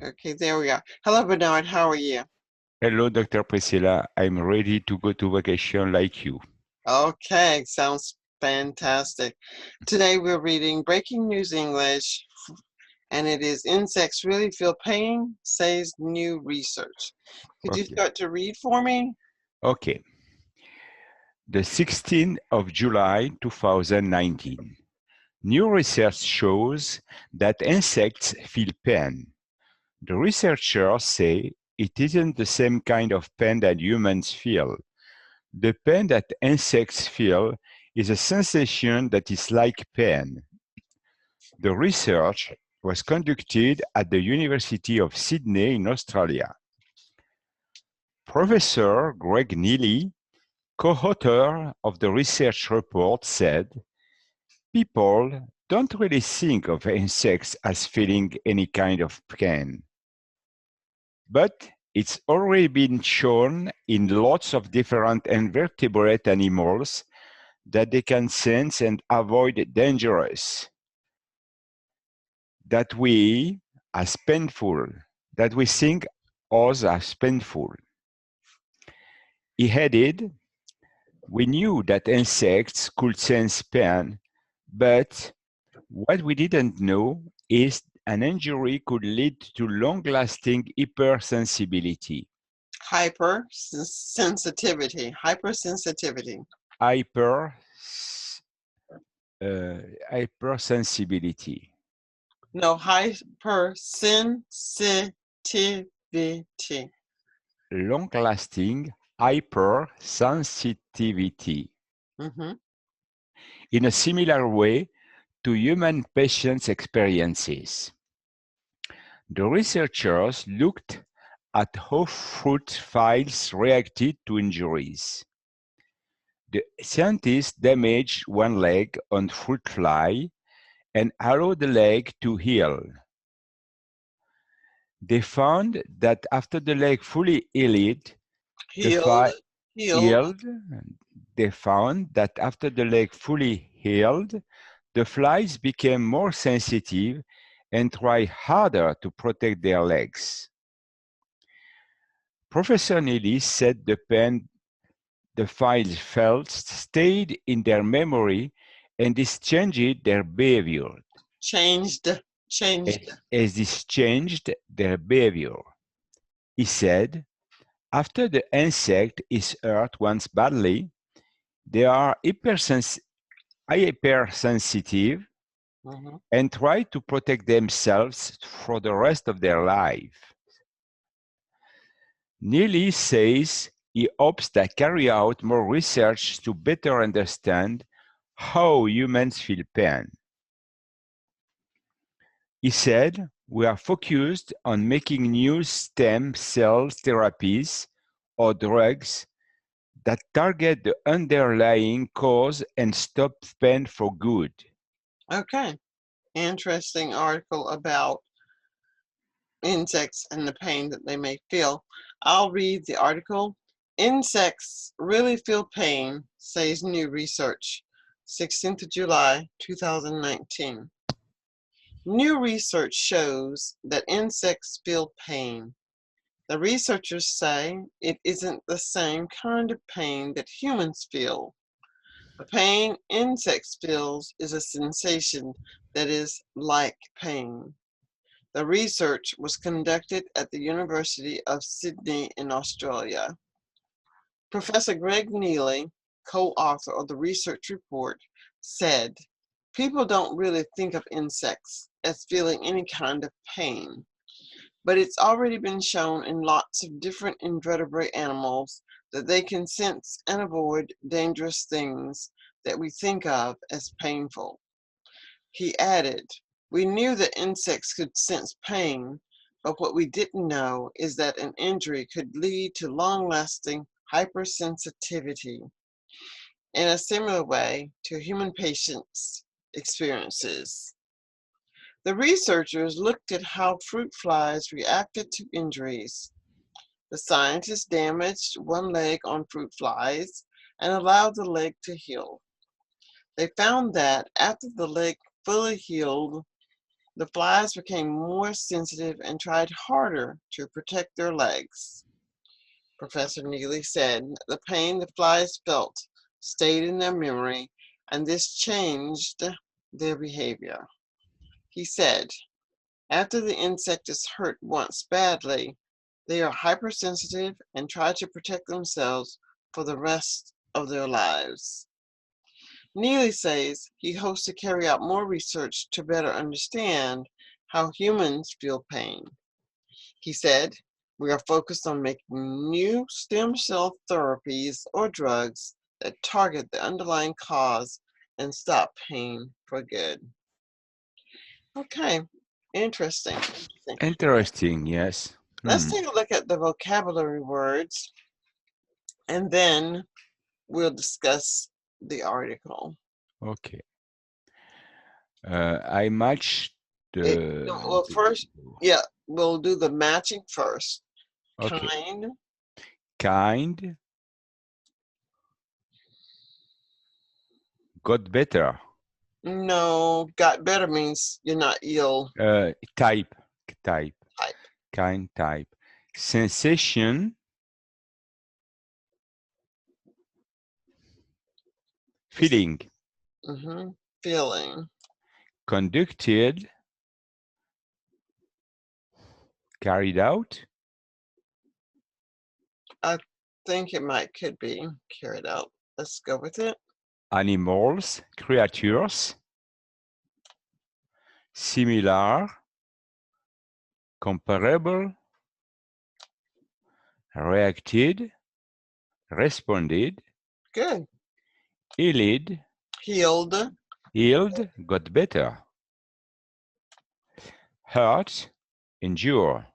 Okay, there we are. Hello, Bernard. How are you? Hello, Dr. Priscilla. I'm ready to go to vacation like you. Okay, sounds fantastic. Today we're reading Breaking News English, and it is Insects Really Feel Pain, says new research. Could you Okay. start to read for me? Okay. The 16th of July 2019. New research shows that insects feel pain. The researchers say it isn't the same kind of pain that humans feel. The pain that insects feel is a sensation that is like pain. The research was conducted at the University of Sydney in Australia. Professor Greg Neely, co-author of the research report, said, "People don't really think of insects as feeling any kind of pain. But it's already been shown in lots of different invertebrate animals that they can sense and avoid dangerous, that we as painful, that we think us as painful." He added, "We knew that insects could sense pain, but what we didn't know is an injury could lead to long-lasting hypersensibility. Hypersensitivity. Hyper, hypersensibility. No, hypersensitivity. Long-lasting hypersensitivity. Mm-hmm. In a similar way to human patients' experiences. The researchers looked at how fruit flies reacted to injuries. The scientists damaged one leg on fruit fly and allowed the leg to heal. They found that after the leg fully healed, the Healed, fly healed. healed. They found that after the leg fully healed, the flies became more sensitive and tried harder to protect their legs. Professor Neely said the pain the flies felt stayed in their memory and this changed their behavior. Changed, changed. As this changed their behavior. He said, after the insect is hurt once badly, they are hypersensitive Mm-hmm. and try to protect themselves for the rest of their life. Neely says he hopes to carry out more research to better understand how humans feel pain. He said, "We are focused on making new stem cell therapies or drugs that target the underlying cause and stop pain for good." Okay. Interesting article about insects and the pain that they may feel. I'll read the article. Insects really feel pain, says new research. 16th of July, 2019. New research shows that insects feel pain. The researchers say it isn't the same kind of pain that humans feel. The pain insects feel is a sensation that is like pain. The research was conducted at the University of Sydney in Australia. Professor Greg Neely, co-author of the research report, said, "People don't really think of insects as feeling any kind of pain, but it's already been shown in lots of different invertebrate animals that they can sense and avoid dangerous things that we think of as painful." He added, "We knew that insects could sense pain, but what we didn't know is that an injury could lead to long-lasting hypersensitivity in a similar way to human patients' experiences." The researchers looked at how fruit flies reacted to injuries. The scientists damaged one leg on fruit flies and allowed the leg to heal. They found that after the leg fully healed, The flies became more sensitive and tried harder to protect their legs. Professor Neely said the pain the flies felt stayed in their memory, and this changed their behavior. He said, after the insect is hurt once badly, they are hypersensitive and try to protect themselves for the rest of their lives. Neely says he hopes to carry out more research to better understand how humans feel pain. He said, we are focused on making new stem cell therapies or drugs that target the underlying cause and stop pain for good. Okay, interesting. Interesting, yes. Let's take a look at the vocabulary words and then we'll discuss the article. Okay. I match Well, first, yeah, we'll do the matching first. okay. Kind, Kind, got better. no, got better means you're not ill. Type, Type. kind, type. Sensation, feeling. Feeling. Conducted, carried out. I think it could be carried out. Let's go with it. Animals, creatures. Similar, comparable. Reacted, responded. Good. Healed, Healed. got better. Hurt, endure,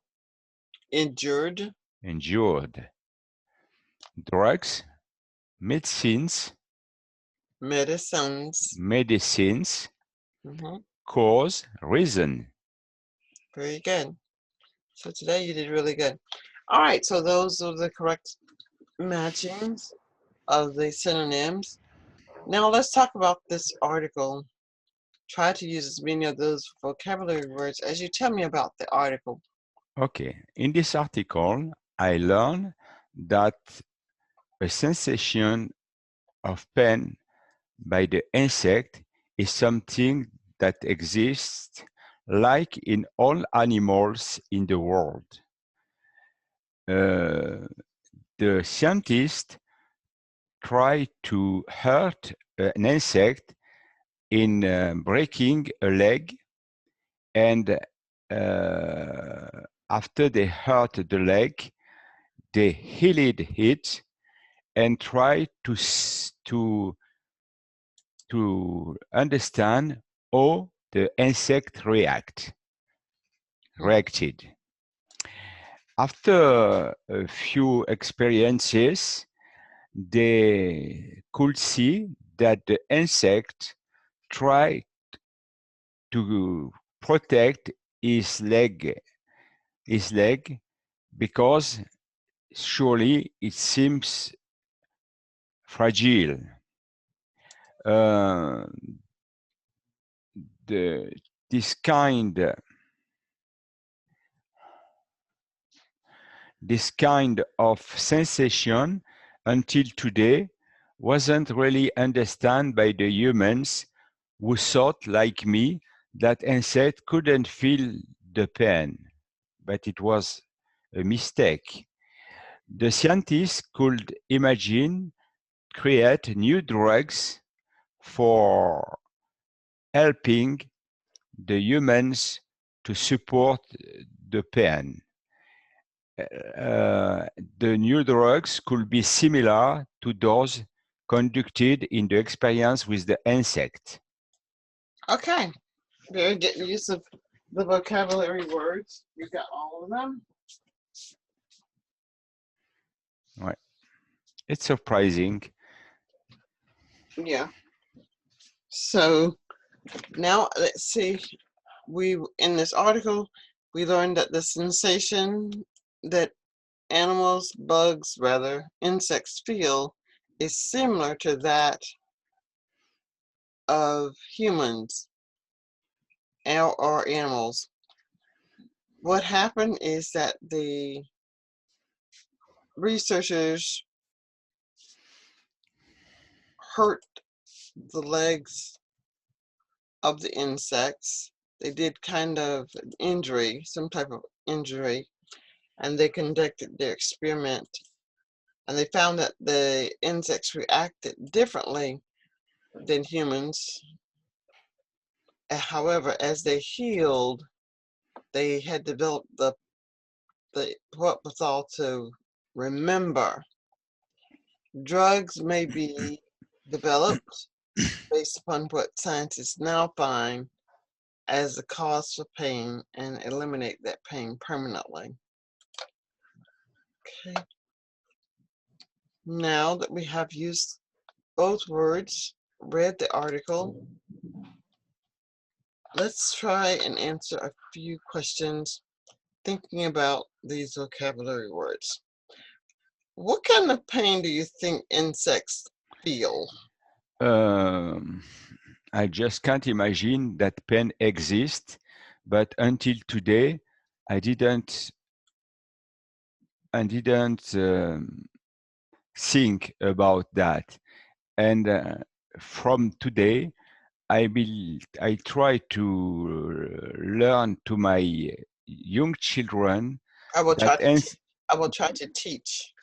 Injured. endured. Drugs, medicines, Medicines. cause, reason. Very good. So today you did really good. All right, so those are the correct matchings of the synonyms. Now let's talk about this article. Try to use as many of those vocabulary words as you tell me about the article. Okay, in this article, I learned that a sensation of pain by the insect is something that exists like in all animals in the world. The scientists try to hurt an insect in breaking a leg, and after they hurt the leg, they healed it and try to understand how the insect reacted. After a few experiences, they could see that the insect tried to protect his leg because surely it seems fragile. This kind of sensation until today wasn't really understood by the humans who thought, like me, that insects couldn't feel the pain, but it was a mistake. The scientists could create new drugs for helping the humans to support the pain. The new drugs could be similar to those conducted in the experience with the insect. Okay, very good use of the vocabulary words. You got all of them? Right. It's surprising. Yeah. So now let's see. In this article, we learned that the sensation that insects feel is similar to that of humans. or animals. What happened is that the researchers hurt the legs of the insects. They did kind of an injury, some type of injury, and they conducted their experiment, and they found that the insects reacted differently than humans. However, as they healed, they had developed the what was all to remember. Drugs may be developed based upon what scientists now find as the cause for pain and eliminate that pain permanently. Okay. Now that we have used both words, read the article, let's try and answer a few questions thinking about these vocabulary words. What kind of pain do you think insects feel? I just can't imagine that pain exists, but until today, I didn't think about that. And from today, I try to learn to my young children I will try that to I will try to teach.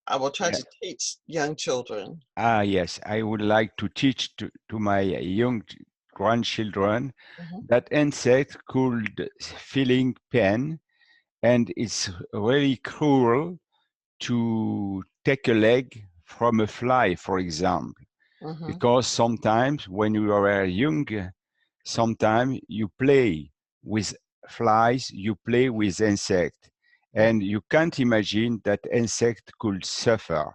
I will try yeah, to teach young children. yes, I would like to teach to my young grandchildren Mhm. that insect could feeling pain, and it's really cruel to take a leg from a fly, for example, Mhm. because sometimes when you are young, sometimes you play with flies, you play with insect, Mhm. and you can't imagine that insect could suffer.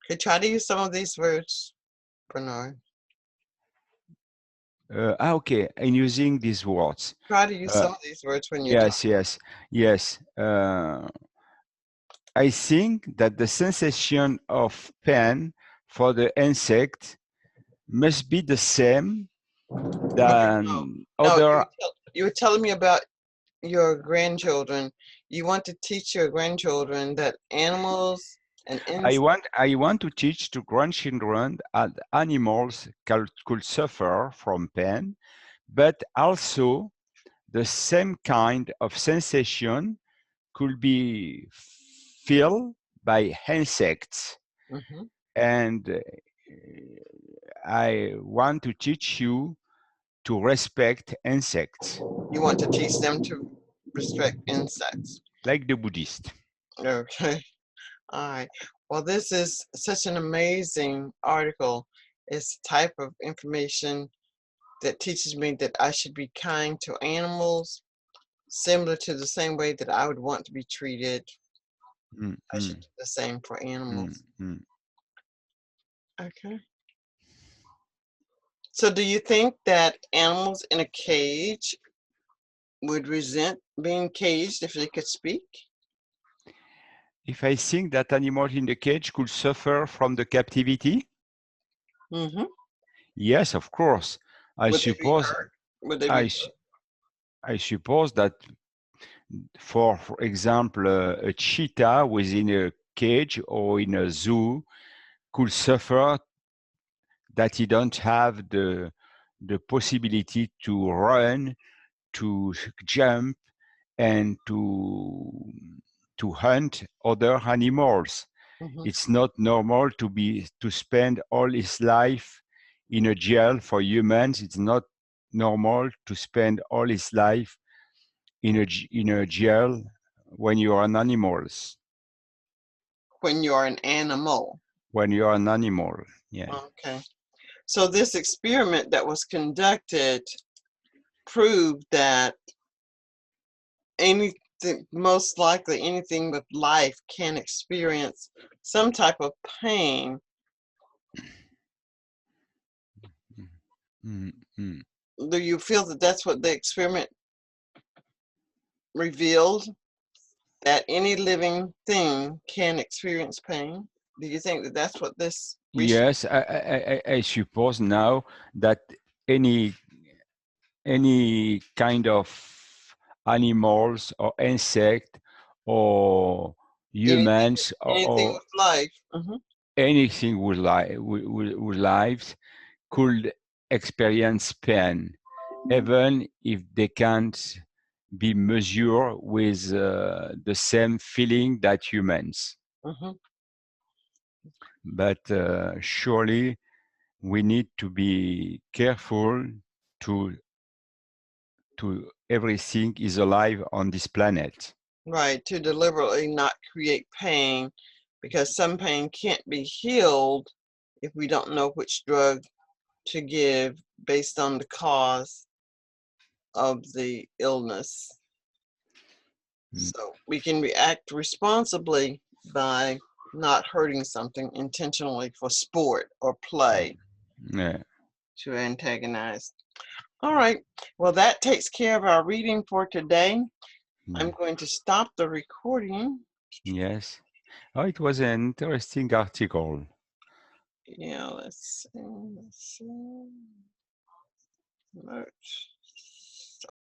Okay, try to use some of these words, Bernard. Okay, in using these words, Try to use uh, some of these words when you're yes, talking. yes, yes. I think that the sensation of pain for the insect must be the same Okay, no, than no, other. you were telling me about your grandchildren. You want to teach your grandchildren that animals and insects. I want to teach to grandchildren that animals could suffer from pain, but also the same kind of sensation could be felt by insects. Mhm. And I want to teach you to respect insects, You want to teach them to respect insects. like the Buddhist. Okay. All right. Well, this is such an amazing article. It's the type of information that teaches me that I should be kind to animals, similar to the same way that I would want to be treated. Mm, I should mm, do the same for mm, animals. mm. Okay. So, do you think that animals in a cage would resent being caged if they could speak? If I think that animals in the cage could suffer from the captivity, Mm-hmm. yes, of course. I Would they be suppose hurt? Would they I, be? s- I suppose that for example, a cheetah within a cage or in a zoo could suffer that he don't have the possibility to run, to jump, and to hunt other animals. Mm-hmm. It's not normal to spend all his life in a jail for humans. It's not normal to spend all his life in a jail when you are an animals. When you're an animal. When you are an animal, yeah. Okay. So this experiment that was conducted proved that anything, most likely anything with life can experience some type of pain. Mm, mm. Do you feel that that's what the experiment revealed? That any living thing can experience pain? Do you think that that's what this research? Yes, I suppose now that any any kind of animals or insect or Anything, humans anything or with life. Hmm. anything with lives could experience pain, even if they can't be measured with the same feeling that humans. Hmm. But surely we need to be careful to everything is alive on this planet. Right, to deliberately not create pain, because some pain can't be healed if we don't know which drug to give based on the cause of the illness. Mm, So we can react responsibly by not hurting something intentionally for sport or play yeah. to antagonize. All right, well, that takes care of our reading for today. I'm Mm, going to stop the recording. yes. Oh, it was an interesting article. Yeah, let's see. Merch.